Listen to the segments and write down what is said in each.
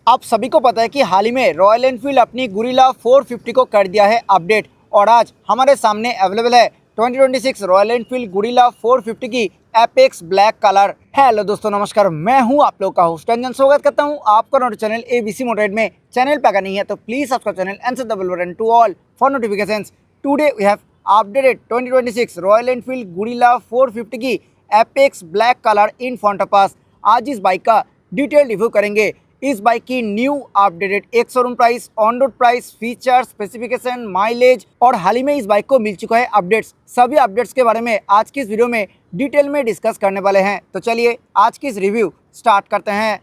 आप सभी को पता है कि हाल ही में रॉयल एनफील्ड अपनी गुरिल्ला 450 को कर दिया है अपडेट और आज हमारे सामने अवेलेबल है 2026 रॉयल एनफील्ड गुरिल्ला 450 की एपेक्स ब्लैक कलर। हेलो दोस्तों, नमस्कार। मैं हूं आप लोग का होस्ट रंजन। स्वागत करता हूं आपका नोट चैनल एबीसी मोटरेड में। चैनल पर अगर नहीं है तो please subscribe channel and set the bell button to all for notifications. Today we have updated 2026 Royal Enfield Guerrilla 450 की apex black colour in front of us. आज इस बाइक का डिटेल रिव्यू करेंगे। इस बाइक की न्यू अपडेटेड एक showroom price, on road price, feature, specification, mileage और हाल ही में इस बाइक को मिल चुका है अपडेट्स। सभी अपडेट्स के बारे में आज की इस वीडियो में डिटेल में डिस्कस करने वाले हैं। तो चलिए आज की इस रिव्यू स्टार्ट करते हैं।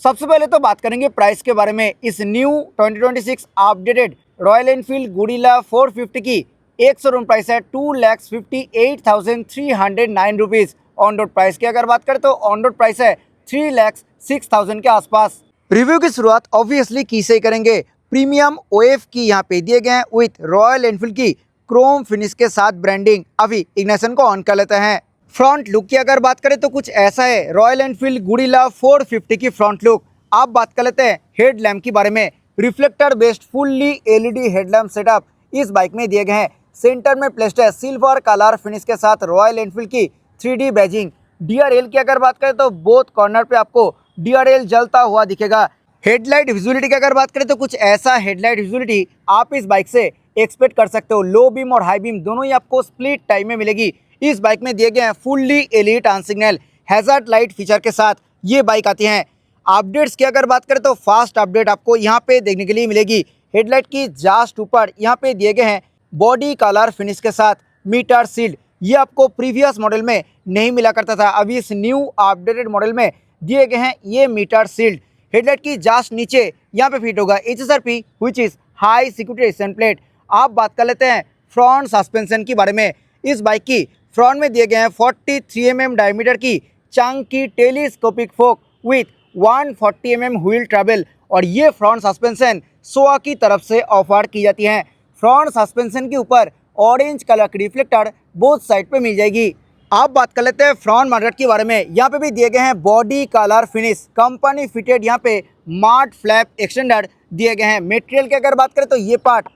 सबसे पहले तो बात करेंगे प्राइस के बारे में। इस new 2026 updated royal Enfield Guerrilla 450 की एक शोरूम प्राइस है 2,58,309 रुपीज़। ऑन रोड प्राइस की अगर बात करें तो ऑन रोड प्राइस है 3,06,000 के आसपास। रिव्यू की शुरुआत ऑब्वियसली की से ही करेंगे। प्रीमियम ओएफ की यहाँ पे दिए गए हैं विथ रॉयल एनफील्ड की क्रोम फिनिश के साथ ब्रांडिंग। अभी इग्निशन को ऑन कर लेते हैं। फ्रंट लुक की अगर बात करें तो कुछ ऐसा है रॉयल एनफील्ड गुरिल्ला 450 की फ्रंट लुक। आप बात कर लेते हैं हेड लैम्प के बारे में। Reflector based fully LED headlamp setup इस बाइक में दिए गए हैं। सेंटर में प्लेस्ड है सिल्वर कलर फिनिश के साथ रॉयल एनफील्ड की 3D बैजिंग। डीआरएल की अगर बात करें तो बोथ कॉर्नर पे आपको डीआरएल जलता हुआ दिखेगा। हेडलाइट विजुअलिटी की अगर बात करें तो कुछ ऐसा हेडलाइट विजुअलिटी आप इस बाइक से एक्सपेक्ट कर सकते हो। लो बीम और हाई बीम दोनों ही आपको स्प्लिट टाइप में मिलेगी। इस बाइक में दिए गए हैं fully LED turn signal hazard light feature के साथ ये बाइक आती हैं। अपडेट्स की अगर बात करें तो फास्ट अपडेट आपको यहाँ पे देखने के लिए मिलेगी। हेडलाइट की जस्ट ऊपर यहाँ पे दिए गए हैं बॉडी कलर फिनिश के साथ मीटर सील्ड। ये आपको प्रीवियस मॉडल में नहीं मिला करता था, अभी इस न्यू अपडेटेड मॉडल में दिए गए हैं ये मीटर सील्ड। हेडलाइट की जस्ट नीचे यहाँ पे फिट होगा HSRP which is high security resistant plate. आप बात कर लेते हैं फ्रंट सस्पेंशन के बारे में। इस बाइक की फ्रंट में दिए गए हैं 43 mm डायमीटर की Chunky telescopic folk with 140 mm wheel travel और ये फ्रंट सस्पेंशन सोआ की तरफ से ऑफर की जाती है। फ्रंट सस्पेंशन के ऊपर ऑरेंज कलर की रिफ्लेक्टर बोथ साइड पे मिल जाएगी। आप बात कर लेते हैं फ्रंट मडगार्ड के बारे में। यहाँ पे भी दिए गए हैं body colour finish company fitted यहाँ पे मार्ट फ्लैप एक्सटेंडर दिए गए हैं। मटेरियल की अगर बात करें तो ये पार्ट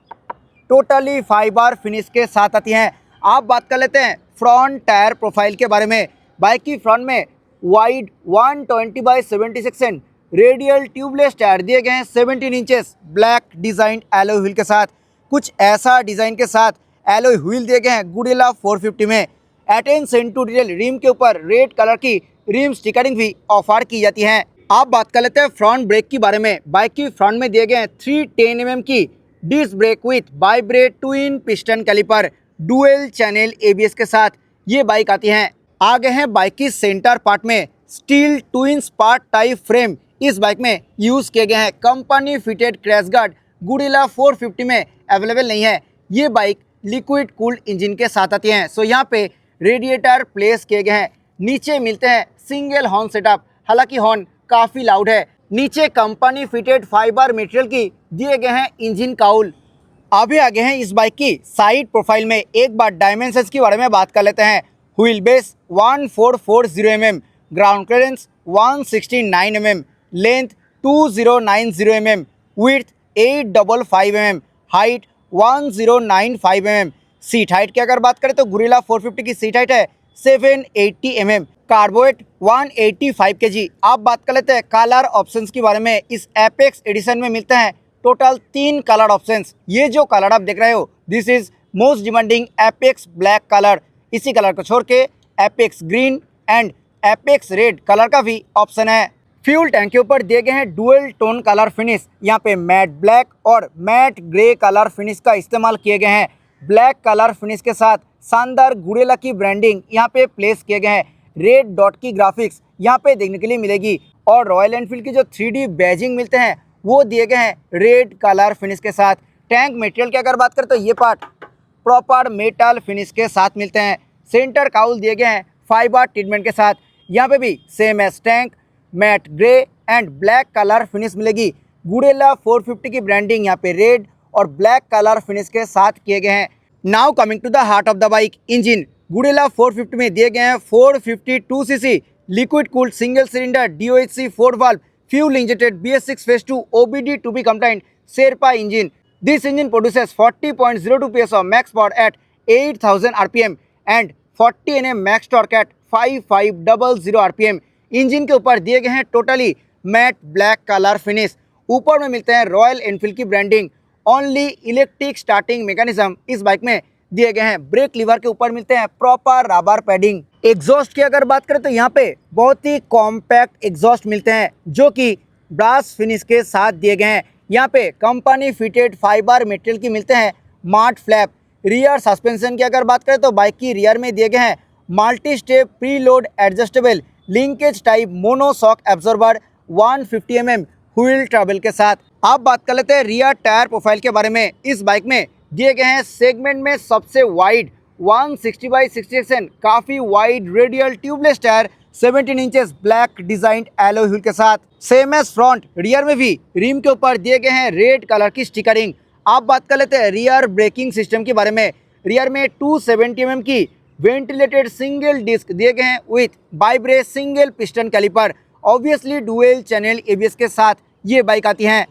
टोटली फाइबर फिनिश के साथ आती हैं। आप बात कर लेते हैं फ्रंट टायर प्रोफाइल के बारे में। बाइक की फ्रंट में wide 120/76 and radial tubeless tyre दिए गए हैं 17 inches black design alloy wheel के साथ। कुछ ऐसा डिजाइन के साथ एलॉय व्हील दिए गए हैं गुरिल्ला 450 में। अटेंशन टू डिटेल रिम के ऊपर रेड कलर की रिम स्टिकरिंग भी ऑफर की जाती है। आप बात कर लेते हैं फ्रंट ब्रेक के बारे में। बाइक की फ्रंट में दिए गए हैं 310 mm की disc brake with vibrate twin piston caliper dual channel ABS के साथ ये बाइक आती हैं। आगे हैं बाइक की सेंटर पार्ट में स्टील ट्विन स्पार्ट टाइप फ्रेम इस बाइक में यूज किए गए हैं। Company fitted crash guard guerrilla 450 में अवेलेबल नहीं है। ये बाइक लिक्विड कूल्ड इंजन के साथ आती हैं। सो यहाँ पे रेडिएटर प्लेस किए गए हैं। नीचे मिलते हैं सिंगल हॉर्न सेटअप, हालांकि हॉर्न काफ़ी लाउड है। नीचे कंपनी फिटेड फाइबर मटेरियल की दिए गए हैं इंजन काउल। अभी आगे हैं इस बाइक की साइड प्रोफाइल में। एक बार डायमेंशंस के बारे में बात कर लेते हैं। Wheel base 1440 mm, ground clearance 169 mm, length 2090 mm, width 855 mm, height 1095 mm। Seat height की अगर बात करें तो गुरिल्ला 450 की सीट हाइट है 780 mm, कार्बोवेट 185 kg। आप बात कर लेते हैं कलर ऑप्शंस के बारे में। इस एपेक्स एडिशन में मिलते हैं टोटल 3 कलर ऑप्शंस। ये जो कलर आप देख रहे हो this is most demanding apex black colour. इसी कलर को छोड़ के apex green and apex red colour का भी ऑप्शन है। फ्यूल टैंक के ऊपर दिए गए हैं डुअल टोन कलर फिनिश। यहाँ पे मैट ब्लैक और मैट ग्रे कलर फिनिश का इस्तेमाल किए गए हैं। ब्लैक कलर फिनिश के साथ शानदार गुरिल्ला की ब्रांडिंग यहाँ पे प्लेस किए गए हैं। रेड डॉट की ग्राफिक्स यहाँ पे देखने के लिए मिलेगी और रॉयल एनफील्ड की जो 3D बैजिंग मिलते हैं वो दिए गए हैं रेड कलर फिनिश के साथ। टैंक मटेरियल की अगर बात करें तो ये पार्ट प्रॉपर मेटल फिनिश के साथ मिलते हैं। सेंटर काउल दिए गए हैं फाइबर ट्रीटमेंट के साथ। यहाँ पे भी same as tank matte grey and black colour finish मिलेगी। गुरिल्ला 450 की ब्रांडिंग यहाँ पे रेड और ब्लैक कलर फिनिश के साथ किए गए हैं। Now coming to the heart of the bike, engine. Guerrilla 450 में दिए गए हैं 452cc liquid cooled single cylinder DOHC 4 valve fuel injected BS6 phase 2 OBD to be compliant Sherpa engine. This engine produces 40.02 PS of max power at 8000 RPM and 40 Nm max torque at 5500 RPM. Engine के ऊपर दिए गए हैं totally matte black colour finish. ऊपर में मिलते हैं royal Enfield की branding. Only electric starting mechanism इस बाइक में दिए गए हैं। ब्रेक लीवर के ऊपर मिलते हैं प्रॉपर रबर पैडिंग। एग्जॉस्ट की अगर बात करें तो यहाँ पे बहुत ही कॉम्पैक्ट एग्जॉस्ट मिलते हैं जो कि ब्रास फिनिश के साथ दिए गए हैं। यहाँ पे कंपनी फिटेड फाइबर मटेरियल की मिलते हैं मार्ट फ्लैप। रियर सस्पेंशन की अगर बात करें तो बाइक की रियर में दिए गए हैं multi step pre load adjustable linkage type monoshock absorber 150 mm wheel travel के साथ। आप बात कर लेते हैं रियर टायर प्रोफाइल के बारे में। इस बाइक में दिए गए हैं सेगमेंट में सबसे वाइड 160/60 काफ़ी wide radial tubeless tyre 17 inches black designed alloy wheel के साथ। सेम एज फ्रंट, रियर में भी रिम के ऊपर दिए गए हैं रेड कलर की स्टिकरिंग। आप बात कर लेते हैं रियर ब्रेकिंग सिस्टम के बारे में। रियर में 270 mm की वेंटिलेटेड सिंगल डिस्क दिए गए हैं with ByBre single piston caliper. Obviously dual channel ABS के साथ ये बाइक आती हैं।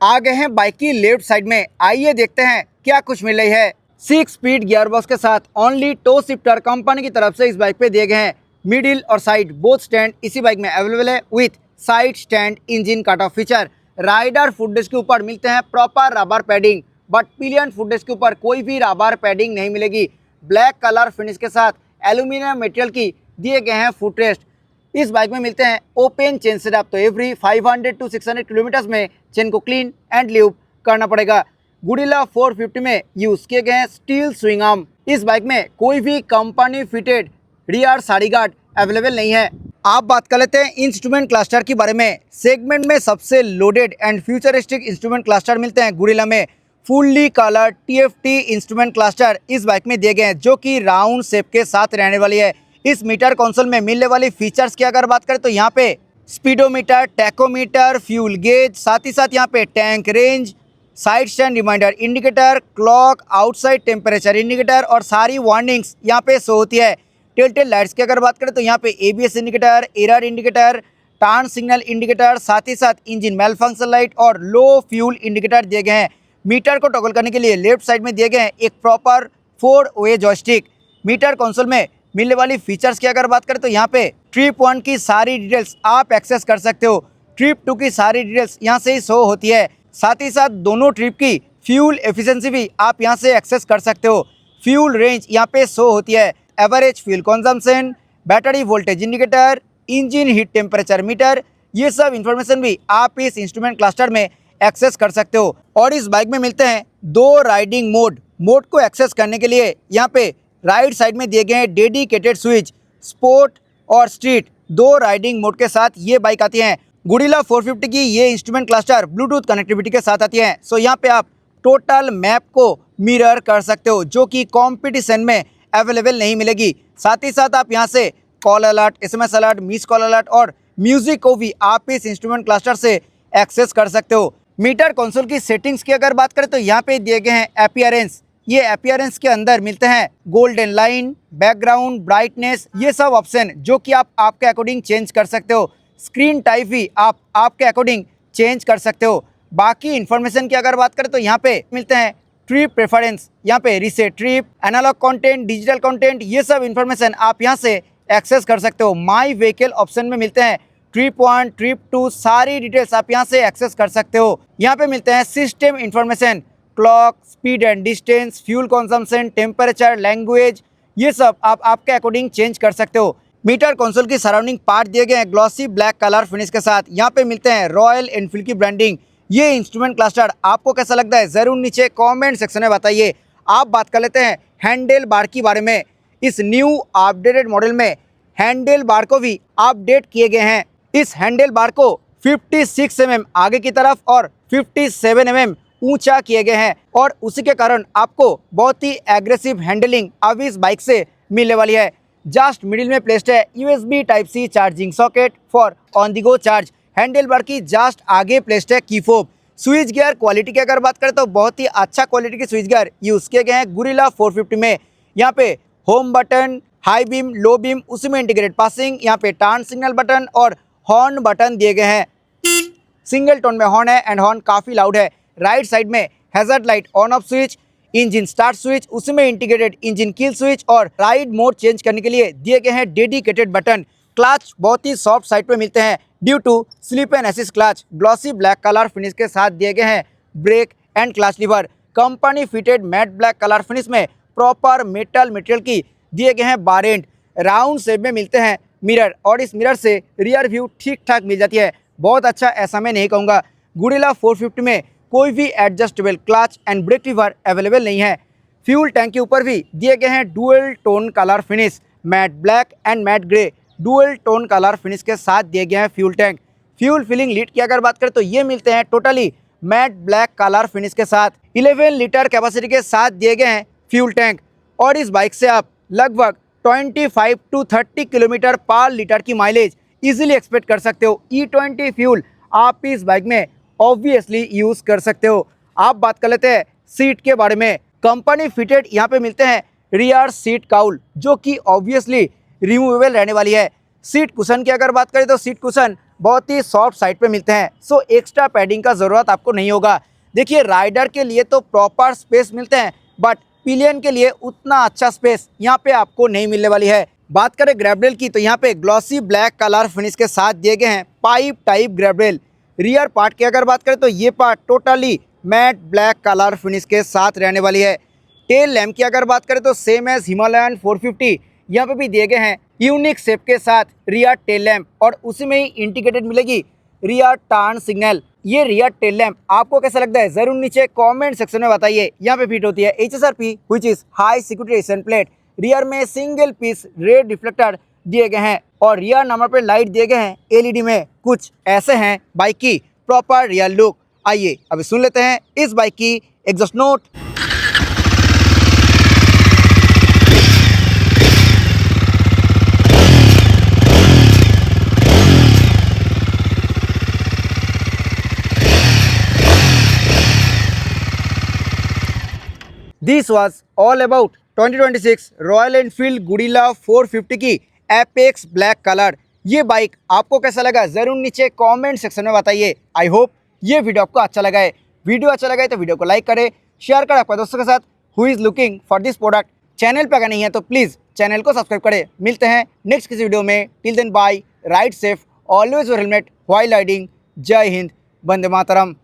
आ गए हैं बाइक की लेफ्ट साइड में। आइए देखते हैं क्या कुछ मिल रही है। 6 स्पीड गियरबॉक्स के साथ ओनली टो शिफ्टर कंपनी की तरफ से इस बाइक पे दिए गए हैं। मिडिल और साइड बोथ स्टैंड इसी बाइक में अवेलेबल है with side stand engine cut off feature. Rider footrest के ऊपर मिलते हैं proper rubber padding, but pillion footrest के ऊपर कोई भी रबर पैडिंग नहीं मिलेगी। ब्लैक कलर फिनिश के साथ एल्यूमिनियम मटेरियल की दिए गए हैं फुटरेस्ट। इस बाइक में मिलते हैं ओपन चेन सेटअप, तो एवरी 500 to 600 किलोमीटर्स में चेन को क्लीन एंड ल्यूब करना पड़ेगा। गुडिला 450 में यूज़ किए गए हैं स्टील स्विंग आर्म। इस बाइक में कोई भी company fitted rear sari guard available नहीं है। आप बात कर लेते हैं इंस्ट्रूमेंट क्लस्टर के बारे में। सेगमेंट में सबसे loaded and futuristic instrument cluster मिलते हैं गुडिला में। Fully colour TFT instrument cluster इस बाइक में दिए गए हैं जो कि राउंड शेप के साथ रहने वाली है। इस मीटर कंसोल में मिलने वाली फीचर्स की अगर बात करें तो यहाँ पे स्पीडोमीटर, टैकोमीटर, फ्यूल गेज, साथ ही साथ यहाँ पे tank range, side stand reminder indicator, clock, outside temperature indicator और सारी वार्निंग्स यहाँ पे शो होती है। टेल लाइट्स की अगर बात करें तो यहाँ पे ABS indicator, error indicator, turn signal indicator, साथ ही साथ इंजन मेल फंक्शन लाइट और लो फ्यूल इंडिकेटर दिए गए हैं। मीटर को टॉगल करने के लिए लेफ्ट साइड में दिए गए हैं एक प्रॉपर 4-वे जॉयस्टिक। मीटर कंसोल में मिलने वाली फीचर्स की अगर बात करें तो यहाँ पे ट्रिप 1 की सारी डिटेल्स आप एक्सेस कर सकते हो। ट्रिप 2 की सारी डिटेल्स यहाँ से ही शो होती है। साथ ही साथ दोनों ट्रिप की फ्यूल एफिशिएंसी भी आप यहाँ से एक्सेस कर सकते हो। फ्यूल रेंज यहाँ पे शो होती है। Average fuel consumption, battery voltage indicator, engine heat temperature metre, ये सब इंफॉर्मेशन भी आप इस इंस्ट्रूमेंट क्लस्टर में एक्सेस कर सकते हो। और इस बाइक में मिलते हैं 2 राइडिंग मोड को एक्सेस करने के लिए यहाँ पे राइट साइड में दिए गए हैं डेडिकेटेड स्विच। स्पोर्ट और स्ट्रीट 2 राइडिंग मोड के साथ ये बाइक आती हैं। गुडिला 450 की ये इंस्ट्रूमेंट क्लस्टर ब्लूटूथ कनेक्टिविटी के साथ आती है। सो यहाँ पे आप टोटल मैप को मिरर कर सकते हो जो कि कॉम्पिटिशन में अवेलेबल नहीं मिलेगी। साथ ही साथ आप यहाँ से call alert, SMS alert, miss call alert और म्यूजिक को भी आप इस इंस्ट्रूमेंट क्लस्टर से एक्सेस कर सकते हो। मीटर कंसोल की सेटिंग्स की अगर बात करें तो यहाँ पे दिए गए हैं अपीयरेंस। ये अपीयरेंस के अंदर मिलते हैं गोल्डन लाइन, बैकग्राउंड, ब्राइटनेस, ये सब ऑप्शन जो कि आप आपके अकॉर्डिंग चेंज कर सकते हो। स्क्रीन टाइप भी आप आपके अकॉर्डिंग चेंज कर सकते हो। बाकी इन्फॉर्मेशन की अगर बात करें तो यहाँ पे मिलते हैं ट्रिप प्रेफरेंस, यहाँ पे reset trip, analogue content, digital content, ये सब इन्फॉर्मेशन आप यहाँ से एक्सेस कर सकते हो। माई व्हीकल ऑप्शन में मिलते हैं ट्रिप 1, ट्रिप 2, सारी डिटेल्स आप यहाँ से एक्सेस कर सकते हो। यहाँ पे मिलते हैं system information, clock, speed and distance, fuel consumption, temperature, language, ये सब आप आपके अकॉर्डिंग चेंज कर सकते हो। मीटर कंसोल की सराउंडिंग पार्ट दिए गए हैं ग्लॉसी ब्लैक कलर फिनिश के साथ। यहाँ पे मिलते हैं रॉयल एनफील्ड की ब्रांडिंग। ये इंस्ट्रूमेंट क्लस्टर आपको कैसा लगता है ज़रूर नीचे कमेंट सेक्शन में बताइए। आप बात कर लेते हैं हैंडल बार के बारे में। इस न्यू अपडेटेड मॉडल में हैंडल बार को भी अपडेट किए गए हैं। इस हैंडल बार को 56 mm आगे की तरफ और 57 mm ऊंचा किए गए हैं और उसी के कारण आपको बहुत ही एग्रेसिव हैंडलिंग अब इस बाइक से मिलने वाली है। जस्ट मिडिल में प्लेस्ड है USB Type-C charging socket for on the go charge. Handle bar की जस्ट आगे प्लेस्ड है की फोब। स्विच गियर क्वालिटी की अगर बात करें तो बहुत ही अच्छा क्वालिटी के स्विच गियर यूज़ किए गए हैं गुरिल्ला 450 में। यहाँ पे home button, high beam, low beam, उसी में इंटीग्रेटेड पासिंग, यहाँ पे टर्न सिग्नल बटन और हॉर्न बटन दिए गए हैं। सिंगल टोन में हॉर्न है एंड हॉर्न काफ़ी लाउड है। राइट साइड में hazard light on off switch, engine start switch, उसी में इंटीग्रेटेड इंजन किल स्विच और राइड मोड चेंज करने के लिए दिए गए हैं डेडिकेटेड बटन। क्लच बहुत ही सॉफ्ट साइड पे मिलते हैं due to slip and assist clutch. Glossy black colour finish के साथ दिए गए हैं brake and clutch lever. Company fitted matte black colour finish में प्रॉपर मेटल मटेरियल की दिए गए हैं बार एंड। राउंड शेप में मिलते हैं मिरर और इस मिरर से रियर व्यू ठीक ठाक मिल जाती है। बहुत अच्छा ऐसा मैं नहीं कहूँगा। गुडिला 450 में कोई भी adjustable clutch and brake lever available नहीं है। फ्यूल टैंक के ऊपर भी दिए गए हैं dual tone colour finish, matte black and matte grey dual tone colour finish के साथ दिए गए हैं fuel tank. Fuel filling lid की अगर बात करें तो ये मिलते हैं totally matte black colour finish के साथ। 11 लीटर कैपेसिटी के साथ दिए गए हैं फ्यूल टैंक और इस बाइक से आप लगभग 25 टू 30 किलोमीटर पर लीटर की माइलेज इजीली एक्सपेक्ट कर सकते हो। E20 फ्यूल आप इस बाइक में ऑब्वियसली यूज़ कर सकते हो। आप बात कर लेते हैं सीट के बारे में। कंपनी फिटेड यहाँ पे मिलते हैं रियर सीट काउल जो कि ऑब्वियसली रिमूवेबल रहने वाली है। सीट कुशन की अगर बात करें तो सीट कुशन बहुत ही सॉफ्ट साइड पे मिलते हैं, सो एक्स्ट्रा पैडिंग का ज़रूरत आपको नहीं होगा। देखिए राइडर के लिए तो प्रॉपर स्पेस मिलते हैं बट पिलियन के लिए उतना अच्छा स्पेस यहाँ पे आपको नहीं मिलने वाली है। बात करें ग्रैब रेल की तो यहाँ पे ग्लॉसी ब्लैक कलर फिनिश के साथ दिए गए हैं pipe type grab rail. Rear part की अगर बात करें तो ये part totally matte black colour finish के साथ रहने वाली है। टेल लैम्प की अगर बात करें तो सेम एज हिमालयन 450 यहाँ पे भी दिए गए हैं यूनिक शेप के साथ रियर टेल लैम्प और उसी में ही इंटीग्रेटेड मिलेगी रियर टर्न सिग्नल। ये रियर टेल लैम्प आपको कैसा लगता है ज़रूर नीचे कमेंट सेक्शन में बताइए। यहाँ पे फिट होती है HSRP which is high security ration plate. Rear में सिंगल पीस रेड रिफ्लेक्टर दिए गए हैं और रियर नंबर पर लाइट दिए गए हैं LED में। कुछ ऐसे हैं बाइक की प्रॉपर रियर लुक। आइए अभी सुन लेते हैं इस बाइक की exhaust note. This was all about 2026 Royal Enfield Guerrilla 450 की एपेक्स ब्लैक कलर। ये बाइक आपको कैसा लगा ज़रूर नीचे कमेंट सेक्शन में बताइए। आई होप ये वीडियो आपको अच्छा लगा है। वीडियो अच्छा लगा है तो वीडियो को लाइक करें, शेयर करें आपके दोस्तों के साथ who is looking for this product. Channel पर अगर नहीं है तो प्लीज़ चैनल को सब्सक्राइब करें। मिलते हैं नेक्स्ट किसी वीडियो में। Till then bye, ride safe, always wear helmet while riding. जय हिंद, वंदे मातरम।